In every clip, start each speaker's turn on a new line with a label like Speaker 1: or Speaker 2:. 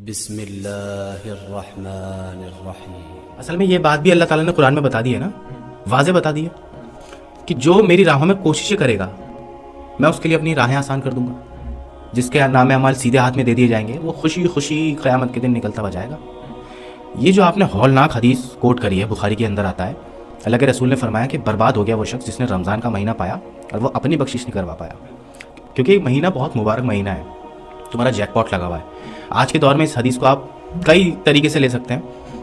Speaker 1: بسم اللہ الرحمن الرحیم۔
Speaker 2: اصل میں یہ بات بھی اللہ تعالیٰ نے قرآن میں بتا دی ہے نا، واضح بتا دی ہے کہ جو میری راہوں میں کوششیں کرے گا میں اس کے لیے اپنی راہیں آسان کر دوں گا۔ جس کے نام اعمال سیدھے ہاتھ میں دے دیے جائیں گے وہ خوشی خوشی قیامت کے دن نکلتا ہوا جائے گا۔ یہ جو آپ نے ہولناک حدیث کوٹ کری ہے، بخاری کے اندر آتا ہے، اللہ کے رسول نے فرمایا کہ برباد ہو گیا وہ شخص جس نے رمضان کا مہینہ پایا اور وہ اپنی بخشش نہیں کروا پایا، کیونکہ یہ مہینہ بہت مبارک مہینہ ہے، تمہارا جیک پاٹ لگا ہوا ہے۔ آج کے دور میں اس حدیث کو آپ کئی طریقے سے لے سکتے ہیں،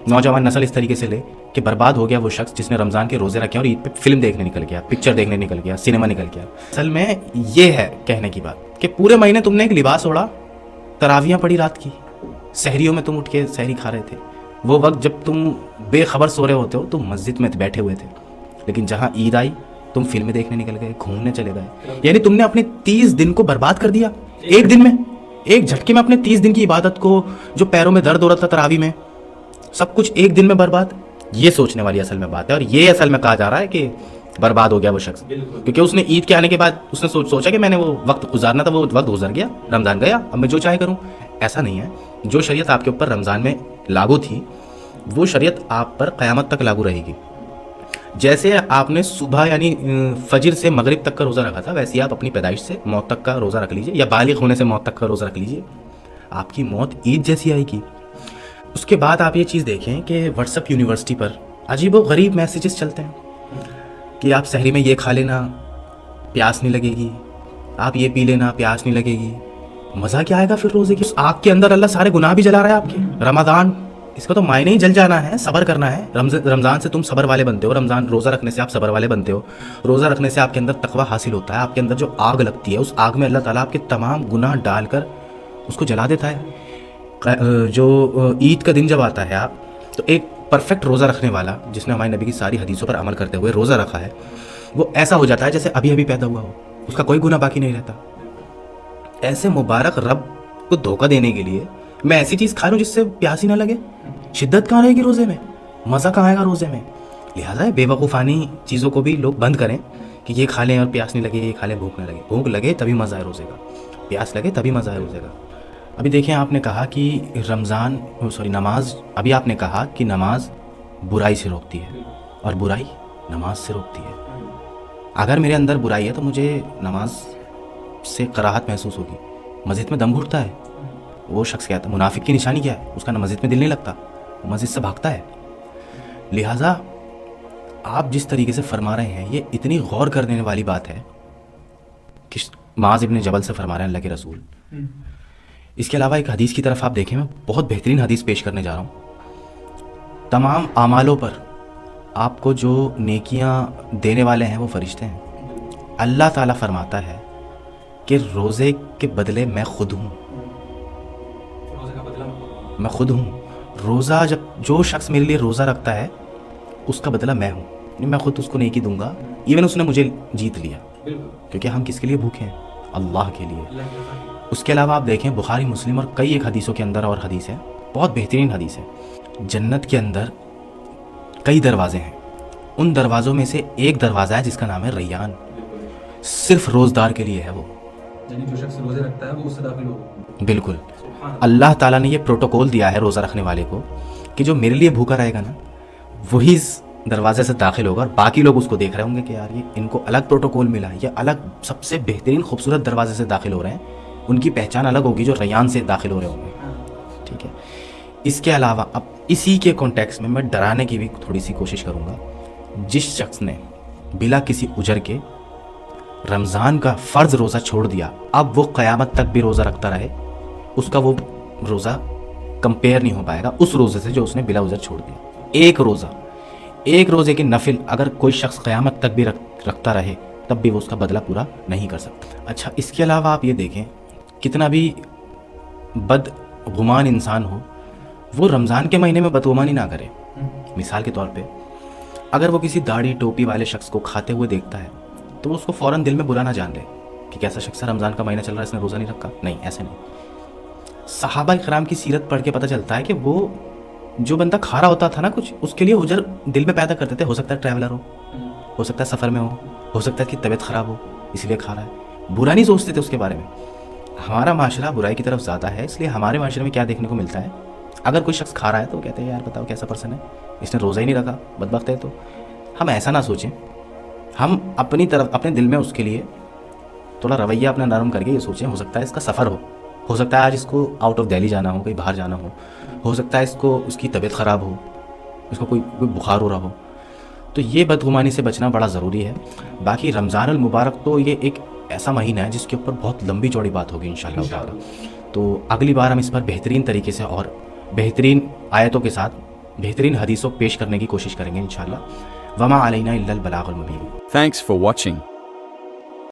Speaker 2: نوجوان نسل اس طریقے سے لے کہ برباد ہو گیا وہ شخص جس نے رمضان کے روزے رکھے اور عید پہ فلم دیکھنے نکل گیا، پکچر دیکھنے نکل گیا، سنیما نکل گیا۔ اصل میں یہ ہے کہنے کی بات کہ پورے مہینے تم نے ایک لباس اوڑھا، تراویحاں پڑھی رات کی، سحریوں میں تم اٹھ کے سحری کھا رہے تھے، وہ وقت جب تم بے خبر سو رہے ہوتے ہو تم مسجد میں بیٹھے ہوئے تھے، لیکن جہاں عید آئی تم فلمیں دیکھنے نکل گئے، گھومنے چلے گئے، یعنی تم نے اپنے 30 دن کو برباد کر دیا ایک دن میں، ایک جھٹکے میں اپنے 30 دن کی عبادت کو، جو پیروں میں درد ہو رہا تھا تراویح میں، سب کچھ ایک دن میں برباد۔ یہ سوچنے والی اصل میں بات ہے، اور یہ اصل میں کہا جا رہا ہے کہ برباد ہو گیا وہ شخص، کیونکہ اس نے عید کے آنے کے بعد اس نے سوچا کہ میں نے وہ وقت گزارنا تھا، وہ وقت گزر گیا، رمضان گیا، اب میں جو چاہے کروں۔ ایسا نہیں ہے، جو شریعت آپ کے اوپر رمضان میں لاگو تھی وہ شریعت آپ پر قیامت تک لاگو رہے گی۔ جیسے آپ نے صبح یعنی فجر سے مغرب تک کا روزہ رکھا تھا، ویسے ہی آپ اپنی پیدائش سے موت تک کا روزہ رکھ لیجئے، یا بالغ ہونے سے موت تک کا روزہ رکھ لیجئے، آپ کی موت عید جیسی آئے گی۔ اس کے بعد آپ یہ چیز دیکھیں کہ واٹس ایپ یونیورسٹی پر عجیب و غریب میسیجز چلتے ہیں کہ آپ سحری میں یہ کھا لینا پیاس نہیں لگے گی، آپ یہ پی لینا پیاس نہیں لگے گی۔ مزہ کیا آئے گا پھر روزے کی؟ اس آگ کے اندر اللہ سارے گناہ بھی جلا رہا ہے آپ کے۔ رمضان اس کا تو معنی ہی جل جانا ہے، صبر کرنا ہے۔ رمضان سے تم صبر والے بنتے ہو، رمضان روزہ رکھنے سے آپ صبر والے بنتے ہو، روزہ رکھنے سے آپ کے اندر تقویٰ حاصل ہوتا ہے، آپ کے اندر جو آگ لگتی ہے اس آگ میں اللہ تعالیٰ آپ کے تمام گناہ ڈال کر اس کو جلا دیتا ہے۔ جو عید کا دن جب آتا ہے آپ تو ایک پرفیکٹ روزہ رکھنے والا جس نے ہمارے نبی کی ساری حدیثوں پر عمل کرتے ہوئے روزہ رکھا ہے، وہ ایسا ہو جاتا ہے جیسے ابھی ابھی پیدا ہوا ہو، اس کا کوئی گناہ باقی نہیں رہتا۔ ایسے مبارک رب کو دھوکہ دینے کے لیے میں ایسی چیز کھا لوں جس سے پیاس ہی نہ لگے، شدت کہاں رہے گی روزے میں، مزہ کہاں آئے گا روزے میں؟ لہٰذا بے وقوفانی چیزوں کو بھی لوگ بند کریں کہ یہ کھا لیں اور پیاس نہیں لگے، یہ کھا لیں بھوک نہ لگے۔ بھوک لگے تبھی مزہ ہے روزے کا، پیاس لگے تبھی مزہ ہے روزے کا۔ ابھی دیکھیں آپ نے کہا کہ نماز، ابھی آپ نے کہا کہ نماز برائی سے روکتی ہے اور برائی نماز سے روکتی ہے۔ اگر میرے اندر برائی ہے تو مجھے نماز سے کراہت محسوس ہوگی، مسجد میں دم گھٹتا ہے۔ وہ شخص کیا تھا، منافق کی نشانی کیا ہے؟ اس کا مسجد میں دل نہیں لگتا، وہ مسجد سے بھاگتا ہے۔ لہٰذا آپ جس طریقے سے فرما رہے ہیں یہ اتنی غور کرنے والی بات ہے کہ معاذ ابن جبل سے فرما رہے ہیں اللہ کے رسول۔ اس کے علاوہ ایک حدیث کی طرف آپ دیکھیں، میں بہت بہترین حدیث پیش کرنے جا رہا ہوں۔ تمام اعمالوں پر آپ کو جو نیکیاں دینے والے ہیں وہ فرشتے ہیں۔ اللہ تعالیٰ فرماتا ہے کہ روزے کے بدلے میں خود ہوں، میں خود ہوں۔ روزہ جب جو شخص میرے لیے روزہ رکھتا ہے اس کا بدلہ میں ہوں، یعنی میں خود اس کو نیکی دوں گا، ایون اس نے مجھے جیت لیا، کیونکہ ہم کس کے لیے بھوکے ہیں؟ اللہ کے لیے۔ اس کے علاوہ آپ دیکھیں بخاری مسلم اور کئی ایک حدیثوں کے اندر اور حدیث ہے، بہت بہترین حدیث ہے، جنت کے اندر کئی دروازے ہیں، ان دروازوں میں سے ایک دروازہ ہے جس کا نام ہے ریان، صرف روزدار کے لیے ہے وہ،
Speaker 3: یعنی جو شخص روزے رکھتا ہے وہ اس سے داخل ہوگا۔
Speaker 2: بالکل۔ اللہ تعالیٰ نے یہ پروٹوکول دیا ہے روزہ رکھنے والے کو کہ جو میرے لیے بھوکا رہے گا نا وہی اس دروازے سے داخل ہوگا، اور باقی لوگ اس کو دیکھ رہے ہوں گے کہ یار یہ ان کو الگ پروٹوکول ملا ہے، یہ الگ سب سے بہترین خوبصورت دروازے سے داخل ہو رہے ہیں، ان کی پہچان الگ ہوگی جو ریان سے داخل ہو رہے ہوں گے، ٹھیک ہے۔ اس کے علاوہ اب اسی کے کانٹیکس میں ڈرانے کی بھی تھوڑی سی کوشش کروں گا۔ جس شخص نے بلا کسی اجر کے رمضان کا فرض روزہ چھوڑ دیا، اب وہ قیامت تک بھی روزہ رکھتا رہے، اس کا وہ روزہ کمپیئر نہیں ہو پائے گا اس روزے سے جو اس نے بلا عذر چھوڑ دیا۔ ایک روزے کی نفل اگر کوئی شخص قیامت تک بھی رکھتا رہے تب بھی وہ اس کا بدلہ پورا نہیں کر سکتا۔ اچھا، اس کے علاوہ آپ یہ دیکھیں کتنا بھی بدگمان انسان ہو وہ رمضان کے مہینے میں بدگمانی نہ کرے۔ مثال کے طور پہ اگر وہ کسی داڑھی ٹوپی والے شخص کو کھاتے ہوئے دیکھتا ہے تو وہ اس کو فوراً دل میں برا نہ جان لے کہ کیسا شخص ہے، رمضان کا مہینہ چل رہا ہے اس نے روزہ نہیں رکھا، نہیں، ایسے نہیں۔ صحابہ کرام کی سیرت پڑھ کے پتہ چلتا ہے کہ وہ جو بندہ کھا رہا ہوتا تھا نا کچھ، اس کے لیے اجر دل میں پیدا کرتے تھے، ہو سکتا ہے ٹریولر ہو سکتا ہے سفر میں ہو سکتا ہے کہ طبیعت خراب ہو اس لیے کھا رہا ہے، برا نہیں سوچتے تھے اس کے بارے میں۔ ہمارا معاشرہ برائی کی طرف زیادہ ہے، اس لیے ہمارے معاشرے میں کیا دیکھنے کو ملتا ہے، اگر کوئی شخص کھا رہا ہے تو وہ کہتے ہیں یار بتاؤ کیسا پرسن ہے، اس نے روزہ ہی نہیں رکھا، بدبخت ہے۔ تو ہم ایسا نہ سوچیں، ہم اپنی طرف اپنے دل میں اس کے لیے تھوڑا رویہ اپنا نرم کر کے یہ سوچیں، ہو سکتا ہے اس کا سفر ہو سکتا ہے آج اس کو آؤٹ آف دہلی جانا ہو، کہیں باہر جانا ہو سکتا ہے اس کی طبیعت خراب ہو، اس کو کوئی بخار ہو رہا ہو، تو یہ بدگمانی سے بچنا بڑا ضروری ہے۔ باقی رمضان المبارک تو یہ ایک ایسا مہینہ ہے جس کے اوپر بہت لمبی چوڑی بات ہوگی انشاءاللہ تعالی، تو اگلی بار ہم اس پر بہترین طریقے سے اور بہترین آیتوں کے ساتھ بہترین حدیثوں پیش کرنے کی کوشش کریں گے انشاءاللہ۔ وما علینا الا البلاغ المبین۔
Speaker 4: Thanks for watching.